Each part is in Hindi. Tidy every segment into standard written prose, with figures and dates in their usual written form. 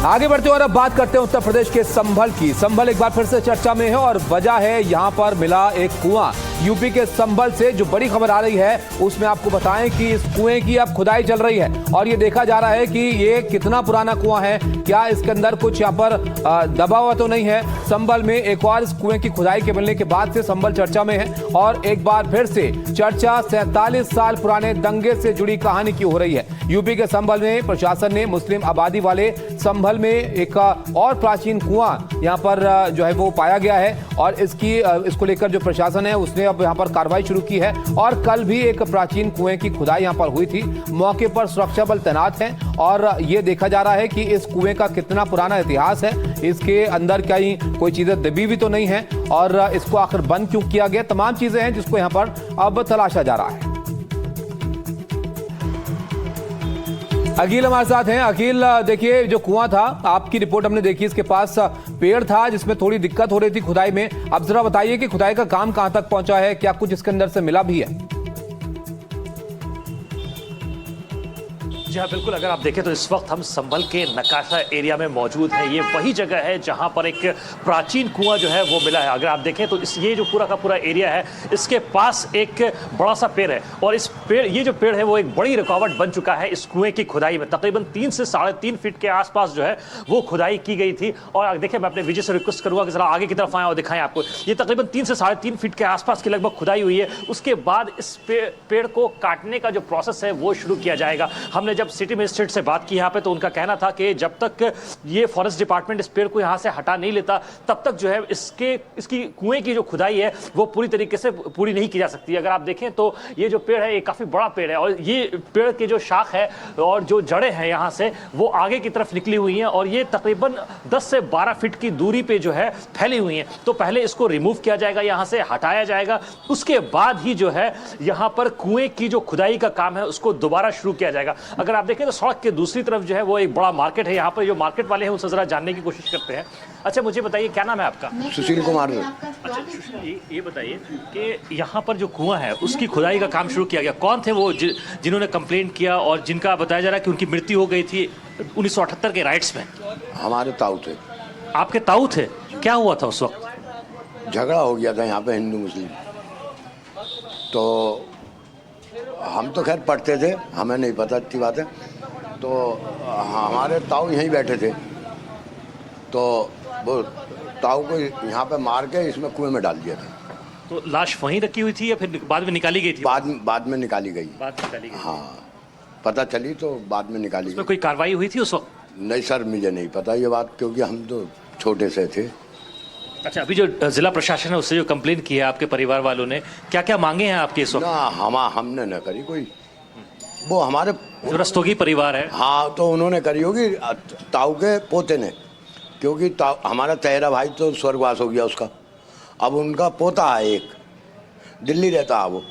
आगे बढ़ते हैं और अब बात करते हैं उत्तर प्रदेश के संभल की। संभल एक बार फिर से चर्चा में है और वजह है यहां पर मिला एक कुआं। यूपी के संभल से जो बड़ी खबर आ रही है उसमें आपको बताएं कि इस कुएं की अब खुदाई चल रही है और ये देखा जा रहा है कि ये कितना पुराना कुआं है, क्या इसके अंदर कुछ यहाँ पर दबा हुआ तो नहीं है। संभल में एक और इस कुएं की खुदाई के मिलने के बाद से संभल चर्चा में है और एक बार फिर से चर्चा 47 साल पुराने दंगे से जुड़ी कहानी की हो रही है। यूपी के संभल में प्रशासन ने मुस्लिम आबादी वाले संभल में एक और प्राचीन कुआं यहां पर जो है वो पाया गया है और इसको लेकर जो प्रशासन है उसने अब यहां पर कार्रवाई शुरू की है। और कल भी एक प्राचीन कुएं की खुदाई यहां पर हुई थी। मौके पर सुरक्षा बल तैनात हैं और ये देखा जा रहा है कि इस कुएं का कितना पुराना इतिहास है, इसके अंदर कहीं कोई चीजें दबी हुई तो नहीं है और इसको आखिर बंद क्यों किया गया, तमाम चीजें हैं जिसको यहां पर अब तलाशा जा रहा है। अकील हमारे साथ हैं। अकील, देखिए जो कुआं था, आपकी रिपोर्ट हमने देखी, इसके पास पेड़ था जिसमें थोड़ी दिक्कत हो रही थी खुदाई में। अब जरा बताइए कि खुदाई का काम कहां तक पहुंचा है, क्या कुछ इसके अंदर से मिला भी है? जी हाँ, बिल्कुल। अगर आप देखें तो इस वक्त हम संभल के नकाशा एरिया में मौजूद हैं। ये वही जगह है जहां पर एक प्राचीन कुआं जो है वो मिला है। अगर आप देखें तो ये जो पूरा का पूरा एरिया है, इसके पास एक बड़ा सा पेड़ है और ये जो पेड़ है वो एक बड़ी रुकावट बन चुका है इस कुएं की खुदाई में। तकरीबन 3 से 3.5 फीट के आसपास जो है वो खुदाई की गई थी। और देखिए, मैं अपने विजय से रिक्वेस्ट करूंगा कि जरा आगे की तरफ आए और दिखाएं आपको। ये तकरीबन 3 से 3.5 फीट के आसपास की लगभग खुदाई हुई है। उसके बाद इस पेड़ को काटने का जो प्रोसेस है वो शुरू किया जाएगा। हमने जब सिटी मजिस्ट्रेट से बात की यहाँ पे तो उनका कहना था कि जब तक ये फॉरेस्ट डिपार्टमेंट इस पेड़ को यहाँ से हटा नहीं लेता तब तक जो है इसकी कुएं की जो खुदाई है वो पूरी तरीके से पूरी नहीं की जा सकती। अगर आप देखें तो ये जो पेड़ है ये काफी बड़ा पेड़ है और ये पेड़ के जो शाख है और जो जड़ें हैं यहाँ से वो आगे की तरफ निकली हुई हैं और ये तकरीबन 10 से 12 फीट की दूरी पे जो है फैली हुई हैं। तो पहले इसको रिमूव किया जाएगा, यहाँ से हटाया जाएगा, उसके बाद ही जो है यहाँ पर कुएं की जो खुदाई का काम है उसको दोबारा शुरू किया जाएगा। अगर आप देखें तो सड़क के दूसरी तरफ जो है वो एक बड़ा मार्केट है। यहाँ पर जो मार्केट वाले हैं उनसे जरा जानने की कोशिश करते हैं। अच्छा, मुझे बताइए क्या नाम है आपका? सुशील कुमार। अच्छा सुशील, ये बताइए कि यहाँ पर जो कुआं है उसकी खुदाई का काम शुरू किया गया, कौन थे वो जिन्होंने कंप्लेंट किया और जिनका बताया जा रहा है कि उनकी मृत्यु हो गई थी 1978 के राइट्स में? हमारे ताऊ थे। आपके ताऊ थे? क्या हुआ था उस वक्त? झगड़ा हो गया था यहाँ पे हिंदू मुस्लिम। तो हम तो खैर पढ़ते थे, हमें नहीं पता इतनी बात है। तो हमारे ताऊ यहीं बैठे थे तो वो ताऊ को यहाँ पे मार के इसमें कुएं में डाल दिया था। तो लाश वहीं रखी हुई थी या फिर बाद में निकाली गई थी? बाद में निकाली गई। बाद में निकाली गई। हाँ, पता चली तो बाद में निकाली गई। कोई कार्रवाई हुई थी उस वक्त? नहीं सर, मुझे नहीं पता ये बात, क्योंकि हम तो छोटे से थे। अच्छा, अभी जो जिला प्रशासन है उससे जो कंप्लेंट की है आपके परिवार वालों ने, क्या क्या मांगे हैं आपके इस वक्त? ना, हमने न करी कोई, वो हमारे जो रस्तोगी परिवार है। हाँ, तो उन्होंने करी होगी ताऊ के पोते ने, क्योंकि हमारा तहरा भाई तो स्वर्गवास हो गया उसका। अब उनका पोता है एक, दिल्ली रहता है वो।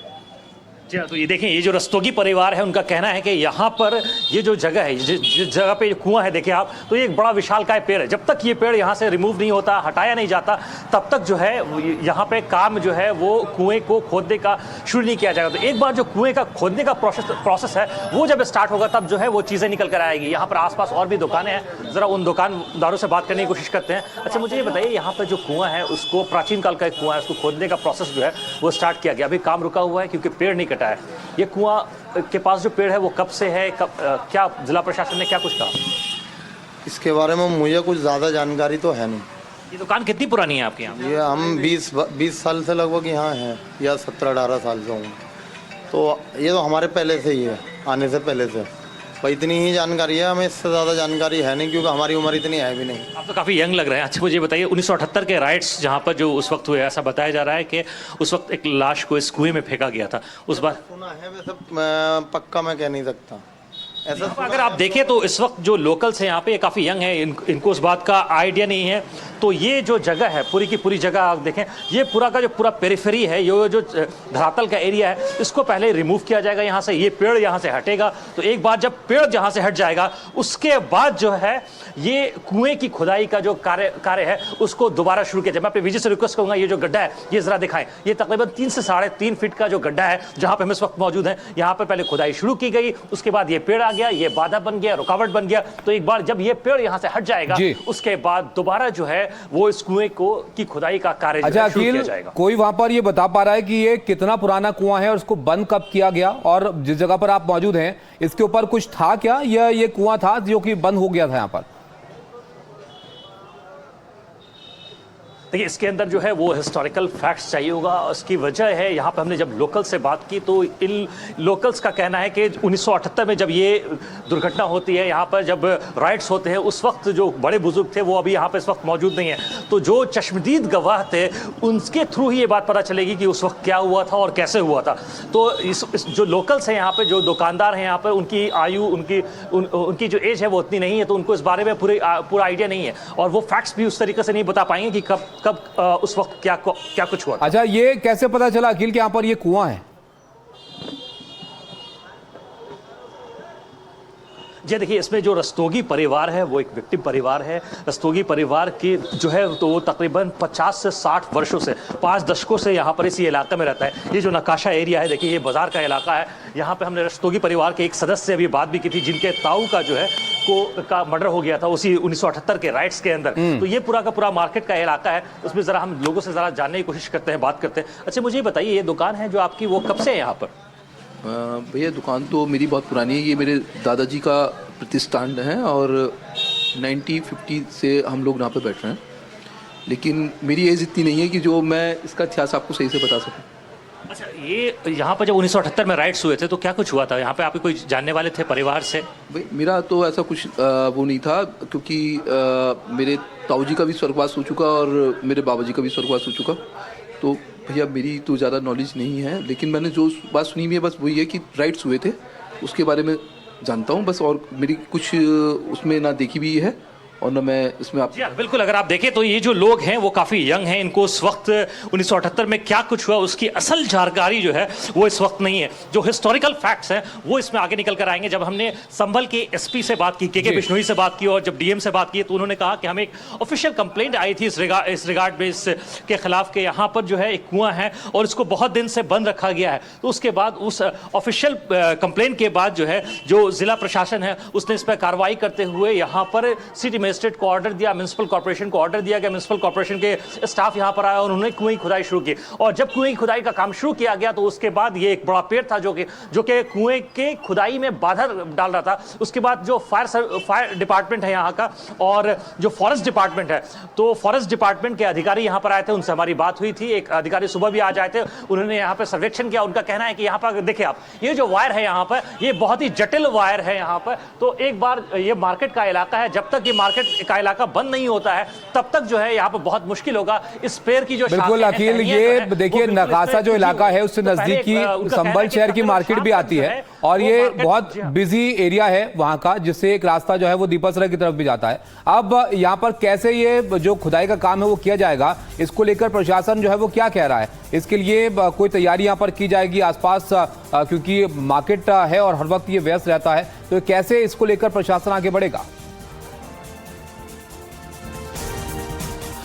जी हाँ, तो ये देखें, ये जो रस्तोगी परिवार है उनका कहना है कि यहाँ पर ये जो जगह है, जिस जगह पे कुआं है, देखिए आप, तो ये एक बड़ा विशालकाय पेड़ है। जब तक ये पेड़ यहाँ से रिमूव नहीं होता, हटाया नहीं जाता, तब तक जो है यहाँ पे काम जो है वो कुएं को खोदने का शुरू नहीं किया जाएगा। तो एक बार जो कुएं का खोदने का प्रोसेस है वो जब स्टार्ट होगा तब जो है वो चीज़ें निकल कर आएगी। यहाँ पर आसपास और भी दुकानें हैं, ज़रा उन दुकानदारों से बात करने की कोशिश करते हैं। अच्छा, मुझे ये बताइए, यहाँ पर जो कुआं है उसको प्राचीन काल का एक कुआं है, उसको खोदने का प्रोसेस जो है वो स्टार्ट किया गया। अभी काम रुका हुआ है क्योंकि पेड़ नहीं कटा है। ये कुआं के पास जो पेड़ है वो कब से है, क्या जिला प्रशासन ने क्या कुछ कहा इसके बारे में? मुझे कुछ ज़्यादा जानकारी तो है नहीं। ये दुकान कितनी पुरानी है आपके यहाँ? ये हम 20 साल से लगभग यहाँ हैं, या 17-18 साल से हूँ। तो ये तो हमारे पहले से ही है, आने से पहले से। पर इतनी ही जानकारी है, हमें इससे ज़्यादा जानकारी है नहीं, क्योंकि हमारी उम्र इतनी है भी नहीं। आप तो काफ़ी यंग लग रहे हैं। अच्छा, मुझे बताइए, 1978 के राइट्स जहाँ पर जो उस वक्त हुए, ऐसा बताया जा रहा है कि उस वक्त एक लाश को इस कुएं में फेंका गया था। उस बार सुना है, वैसे पक्का मैं कह नहीं सकता ऐसा। अगर आप देखें तो इस वक्त जो लोकल्स हैं यहाँ पे, ये काफ़ी यंग है, इनको उस बात का आइडिया नहीं है तो ये जो जगह है पूरी की पूरी जगह आप देखें, ये पूरा का जो पूरा पेरिफेरी है, ये जो धरातल का एरिया है, इसको पहले रिमूव किया जाएगा यहाँ से। ये पेड़ यहाँ से हटेगा, तो एक बार जब पेड़ जहाँ से हट जाएगा उसके बाद जो है ये कुएं की खुदाई का जो कार्य है उसको दोबारा शुरू किया जाए। मैं अपने विजय से रिक्वेस्ट करूंगा, ये जो गड्ढा है ये जरा दिखाएं। ये तकरीबन 3 से 3.5 फीट का जो गड्ढा है जहां पे हम इस वक्त मौजूद हैं, यहाँ पर पहले खुदाई शुरू की गई, उसके बाद ये पेड़ आ गया, ये बाधा बन गया, रुकावट बन गया। तो एक बार जब ये पेड़ यहाँ से हट जाएगा उसके बाद दोबारा जो है वो इस कुएं को की खुदाई का कार्य शुरू किया जाएगा। कोई वहां पर ये बता पा रहा है कि ये कितना पुराना कुआं है और उसको बंद कब किया गया, और जिस जगह पर आप मौजूद हैं इसके ऊपर कुछ था क्या, या ये कुआं था जो कि बंद हो गया था यहाँ पर? देखिए, इसके अंदर जो है वो हिस्टोरिकल फैक्ट्स चाहिए होगा। उसकी वजह है, यहाँ पे हमने जब लोकल से बात की तो इन लोकल्स का कहना है कि 1978 में जब ये दुर्घटना होती है, यहाँ पर जब राइट्स होते हैं, उस वक्त जो बड़े बुजुर्ग थे वो अभी यहाँ पे इस वक्त मौजूद नहीं है। तो जो चश्मदीद गवाह थे उनके थ्रू ही ये बात पता चलेगी कि उस वक्त क्या हुआ था और कैसे हुआ था। तो इस जो लोकल्स हैं यहाँ पे, जो दुकानदार हैं यहाँ पर, उनकी आयु, उनकी जो एज है वो उतनी नहीं है, तो उनको इस बारे में पूरा आइडिया नहीं है और वो फैक्ट्स भी उस तरीके से नहीं बता पाएंगे कि कब उस वक्त क्या कुछ हुआ। अच्छा, ये कैसे पता चला अखिल कि यहाँ पर ये कुआं है? जी देखिए, इसमें जो रस्तोगी परिवार है वो एक विक्टिम परिवार है। रस्तोगी परिवार की जो है तो वो तकरीबन 50 से 60 वर्षों से, 5 दशकों से यहाँ पर इसी इलाके में रहता है। ये जो नकाशा एरिया है, देखिए ये बाजार का इलाका है। यहाँ पे हमने रस्तोगी परिवार के एक सदस्य से अभी बात भी की थी, जिनके ताऊ का जो है का मर्डर हो गया था उसी 1978 के राइट्स के अंदर। तो ये पूरा का पूरा मार्केट का इलाका है। उसमें जरा हम लोगों से जरा जानने की कोशिश करते हैं, बात करते हैं। अच्छा, मुझे ये बताइए, ये दुकान है जो आपकी, वो कब से है यहाँ पर? भैया दुकान तो मेरी बहुत पुरानी है। ये मेरे दादाजी का प्रतिष्ठान है और 1950 से हम लोग यहाँ पे बैठ रहे हैं, लेकिन मेरी एज इतनी नहीं है कि जो मैं इसका इतिहास आपको सही से बता सकूं। अच्छा, ये यहाँ पर जब 1978 में राइट्स हुए थे तो क्या कुछ हुआ था यहाँ पे? आपके कोई जानने वाले थे परिवार से? भाई मेरा तो ऐसा कुछ वो नहीं था, क्योंकि मेरे ताऊजी का भी स्वर्गवास हो चुका और मेरे बाबा जी का भी स्वर्गवास हो चुका। तो भैया मेरी तो ज़्यादा नॉलेज नहीं है, लेकिन मैंने जो बात सुनी हुई है बस वही है कि राइट्स हुए थे, उसके बारे में जानता हूँ बस। और मेरी कुछ उसमें ना देखी भी है और ना मैं इसमें आप। जी बिल्कुल, अगर आप देखें तो ये जो लोग हैं वो काफ़ी यंग हैं। इनको उस वक्त 1978 में क्या कुछ हुआ उसकी असल जानकारी जो है वो इस वक्त नहीं है। जो हिस्टोरिकल फैक्ट्स हैं वो इसमें आगे निकल कर आएंगे। जब हमने संभल के एसपी से बात की, के बिश्नोई से बात की और जब डीएम से बात की, तो उन्होंने कहा कि हमें एक ऑफिशियल कंप्लेंट आई थी इस रिगार्ड में इसके खिलाफ के यहाँ पर जो है एक कुआं है और इसको बहुत दिन से बंद रखा गया है। तो उसके बाद उस ऑफिशियल कंप्लेंट के बाद जो है जो जिला प्रशासन है उसने इस पर कार्रवाई करते हुए यहाँ पर सिटी मजिस्ट्रेट को ऑर्डर दिया, म्युनिसिपल कॉर्पोरेशन को ऑर्डर दिया गया। म्युनिसिपल कॉर्पोरेशन के स्टाफ यहां पर आया और उन्होंने कुएं की खुदाई शुरू की। और जब कुएं की खुदाई का काम शुरू किया गया तो उसके बाद ये एक बड़ा पेड़ था जो कि कुएं के खुदाई में बाधा डाल रहा था। उसके बाद जो फायर डिपार्टमेंट है यहाँ का और जो फॉरेस्ट डिपार्टमेंट है, तो फॉरेस्ट डिपार्टमेंट के अधिकारी यहाँ पर आए थे, उनसे हमारी बात हुई थी। एक अधिकारी सुबह भी आ जाए थे, उन्होंने यहाँ पर सर्वेक्षण किया। उनका कहना है कि यहाँ पर देखिए आप, ये जो वायर है यहाँ पर, ये बहुत ही जटिल वायर है यहाँ पर। तो एक बार ये मार्केट का इलाका है, जब तक ये मार्केट का इलाका बंद नहीं होता है तब तक जो है यहाँ पर बहुत मुश्किल होगा। इस पेड़ की जो बिल्कुल अखिल, ये देखिए नकाशा जो इलाका है उससे नजदीकी संभल शहर की मार्केट भी आती है और ये बहुत बिजी एरिया है वहां का, जिससे एक रास्ता जो है वो दीपासरा की तरफ भी जाता है। अब यहाँ पर कैसे ये जो खुदाई का काम है वो किया जाएगा, इसको लेकर प्रशासन जो है वो क्या कह रहा है? इसके लिए कोई तैयारी यहाँ पर की जाएगी आसपास, क्योंकि मार्केट है और हर वक्त ये व्यस्त रहता है, तो कैसे इसको लेकर प्रशासन आगे बढ़ेगा?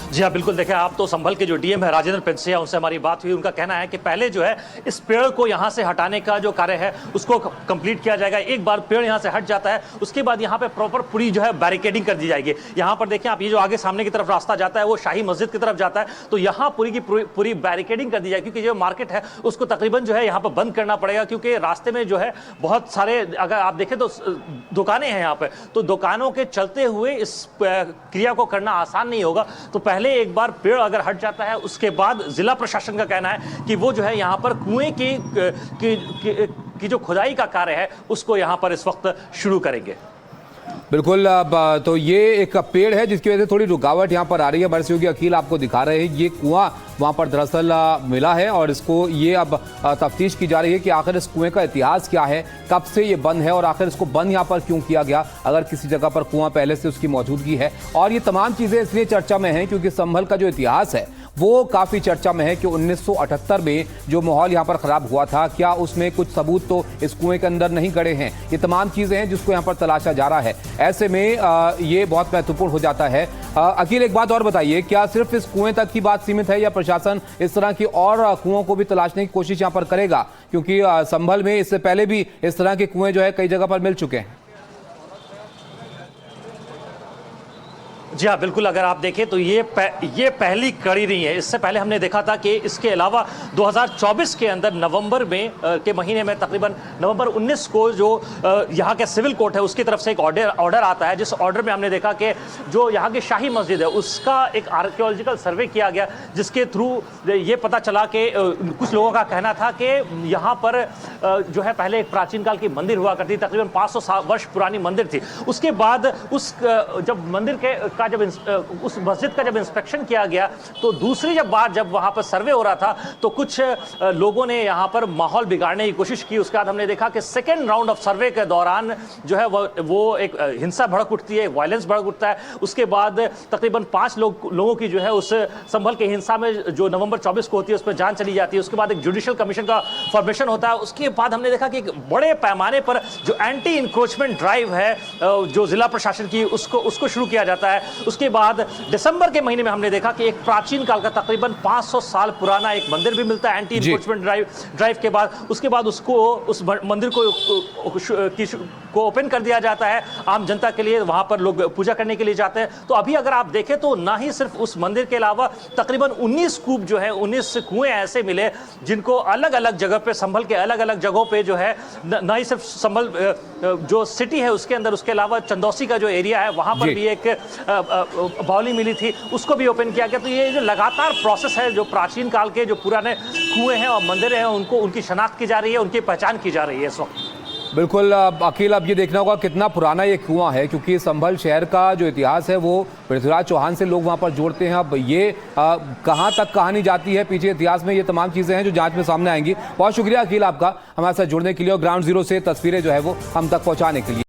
जी हाँ बिल्कुल, देखें आप, तो संभल के जो डीएम है राजेंद्र पेंसिया, उनसे हमारी बात हुई। उनका कहना है कि पहले जो है इस पेड़ को यहाँ से हटाने का जो कार्य है उसको कंप्लीट किया जाएगा। एक बार पेड़ यहाँ से हट जाता है उसके बाद यहाँ पे प्रॉपर पूरी जो है बैरिकेडिंग कर दी जाएगी। यहाँ पर देखें आप, ये जो आगे सामने की तरफ रास्ता जाता है वो शाही मस्जिद की तरफ जाता है, तो यहाँ पूरी की पूरी बैरिकेडिंग कर दी जाएगी, क्योंकि जो मार्केट है उसको तकरीबन जो है यहाँ पर बंद करना पड़ेगा, क्योंकि रास्ते में जो है बहुत सारे, अगर आप देखें तो दुकानें हैं यहाँ पर, तो दुकानों के चलते हुए इस क्रिया को करना आसान नहीं होगा। तो पहले एक बार पेड़ अगर हट जाता है उसके बाद जिला प्रशासन का कहना है कि वो जो है यहाँ पर कुएं की जो खुदाई का कार्य है उसको यहाँ पर इस वक्त शुरू करेंगे। बिल्कुल। अब तो ये एक पेड़ है जिसकी वजह से थोड़ी रुकावट यहाँ पर आ रही है। हमारे सहयोगी अखिल आपको दिखा रहे हैं ये कुआं वहाँ पर दरअसल मिला है और इसको ये अब तफ्तीश की जा रही है कि आखिर इस कुएं का इतिहास क्या है, कब से ये बंद है और आखिर इसको बंद यहाँ पर क्यों किया गया, अगर किसी जगह पर कुआं पहले से उसकी मौजूदगी है। और ये तमाम चीज़ें इसलिए चर्चा में हैं क्योंकि संभल का जो इतिहास है वो काफ़ी चर्चा में है कि 1978 में जो माहौल यहाँ पर ख़राब हुआ था, क्या उसमें कुछ सबूत तो इस कुएं के अंदर नहीं गड़े हैं। ये तमाम चीज़ें हैं जिसको यहाँ पर तलाशा जा रहा है। ऐसे में ये बहुत महत्वपूर्ण हो जाता है। अखिल, एक बात और बताइए, क्या सिर्फ इस कुएं तक की बात सीमित है या प्रशासन इस तरह की और कुओं को भी तलाशने की कोशिश यहाँ पर करेगा? क्योंकि संभल में इससे पहले भी इस तरह के कुएं जो है कई जगह पर मिल चुके हैं। जी हाँ, बिल्कुल। अगर आप देखें तो ये पहली कड़ी नहीं है। इससे पहले हमने देखा था कि इसके अलावा 2024 के अंदर नवंबर में के महीने में तकरीबन नवंबर 19 को जो यहाँ के सिविल कोर्ट है उसकी तरफ से एक ऑर्डर आता है, जिस ऑर्डर में हमने देखा कि जो यहाँ की शाही मस्जिद है उसका एक आर्कियोलॉजिकल सर्वे किया गया, जिसके थ्रू ये पता चला कि कुछ लोगों का कहना था कि यहाँ पर जो है पहले एक प्राचीन काल की मंदिर हुआ करती, तकरीबन 500 वर्ष पुरानी मंदिर थी। उसके बाद जब मंदिर के जब उस मस्जिद का जब इंस्पेक्शन किया गया तो दूसरी बार जब वहां पर सर्वे हो रहा था तो कुछ लोगों ने यहां पर माहौल बिगाड़ने की कोशिश की। उसके बाद हमने देखा कि सेकेंड राउंड ऑफ सर्वे के दौरान जो है वो एक हिंसा भड़क उठती है, वायलेंस भड़क उठता है। उसके बाद तकरीबन 5 लोगों की जो है उस संभल की हिंसा में जो नवंबर 24 को होती है उस पर जान चली जाती है। उसके बाद एक जुडिशियल कमीशन का फॉर्मेशन होता है। उसके बाद हमने देखा कि एक बड़े पैमाने पर जो एंटी इंक्रोचमेंट ड्राइव है जो जिला प्रशासन की उसको शुरू किया जाता है। उसके बाद दिसंबर के महीने में हमने देखा कि एक प्राचीन काल का तकरीबन 500 साल पुराना एक मंदिर भी मिलता है एंटी इंक्रोचमेंट ड्राइव के बाद। उसके बाद उसको उस मंदिर को ओपन कर दिया जाता है आम जनता के लिए, वहां पर लोग पूजा करने के लिए जाते हैं। तो अभी अगर आप देखें तो ना ही सिर्फ उस मंदिर के अलावा तकरीबन 19 कूप जो है 19 कुएं ऐसे मिले जिनको अलग अलग जगह पे संभल के अलग अलग जगहों पे जो है ना ही सिर्फ संभल जो सिटी है उसके अंदर, उसके अलावा चंदौसी का जो एरिया है वहां पर भी एक बावली मिली थी, उसको भी ओपन किया गया। तो ये जो लगातार प्रोसेस है, जो प्राचीन काल के जो पुराने कुएं हैं और मंदिर हैं उनकी शनाख्त की जा रही है, उनकी पहचान की जा रही है इस वक्त। बिल्कुल अखिल, अब ये देखना होगा कितना पुराना ये कुआं है, क्योंकि संभल शहर का जो इतिहास है वो पृथ्वीराज चौहान से लोग वहां पर जोड़ते हैं। अब ये कहां तक कहानी जाती है पीछे इतिहास में, ये तमाम चीजें हैं जो जांच में सामने आएंगी। बहुत शुक्रिया अखिल आपका हमारे साथ जुड़ने के लिए और ग्राउंड जीरो से तस्वीरें जो है वो हम तक पहुंचाने के लिए।